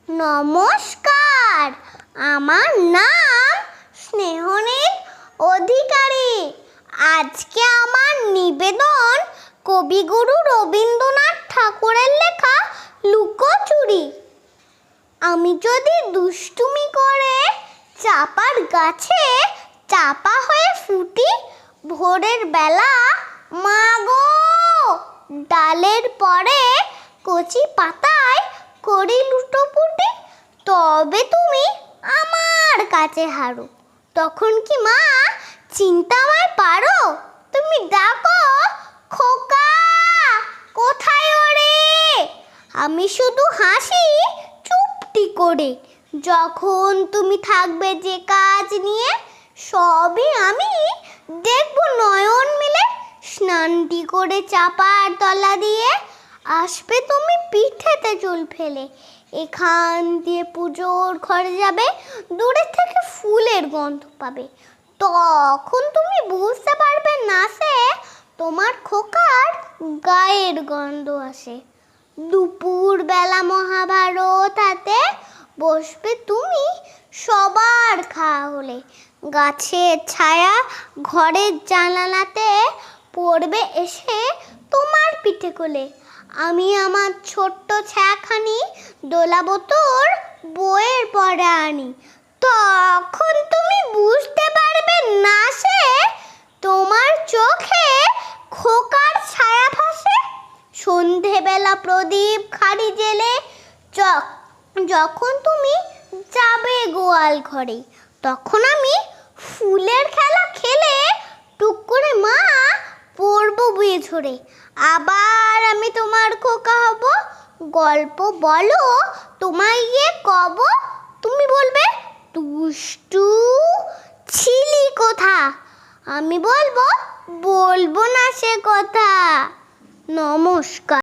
নমস্কার, আমার নাম স্নেহনীল অধিকারী। আজকে আমার নিবেদন কবিগুরু রবীন্দ্রনাথ ঠাকুরের লেখা লুকোচুরি। আমি যদি দুষ্টুমি করে চাপার গাছে চাপা হয়ে ফুটি, ভোরের বেলা মা গো ডালের পরে কচি পাতায় করি লুটোপুটি, তবে তুমি আমার কাছে হারো। তখন কি মা চিনতে আমায় পারো? তুমি ডাকো খোকা, কোথায় ওরে? আমি শুধু হাসি চুপটি করে। যখন তুমি থাকবে যে কাজ নিয়ে, সবই আমি দেখবো নয়ন মিলে। স্নানটি করে চাপার তলা দিয়ে আসবে তুমি পিঠেতে চুল ফেলে। এখান দিয়ে পুজোর ঘরে যাবে, দূরে থেকে ফুলের গন্ধ পাবে। তখন তুমি বুঝতে পারবে না সে তোমার খোকার গায়ের গন্ধ আসে। দুপুর বেলা মহাভারত হাতে বসবে তুমি সবার খাওয়া হলে। গাছের ছায়া ঘরের জানালাতে পড়বে এসে তোমার পিঠে কোলে। আমি আমার ছোট্ট ছায়াখানি দোলাবো তোর বইয়ের পড়া আনি। তখন তুমি বুঝতে পারবে না সে তোমার চোখে খোকার ছায়া ভাসে। সন্ধেবেলা প্রদীপ খাড়ি জেলে যখন তুমি যাবে গোয়াল ঘরে, তখন আমি ফুলের খেলা খেলে টুক করে মা পড়বো বুয়ে ঝরে। আবার আমি তোমার খোকা হব, গল্প বলো তোমায় গিয়ে কব। তুমি বলবে দুষ্টু ছিলি কোথা, আমি বলবো না সে কথা। নমস্কার।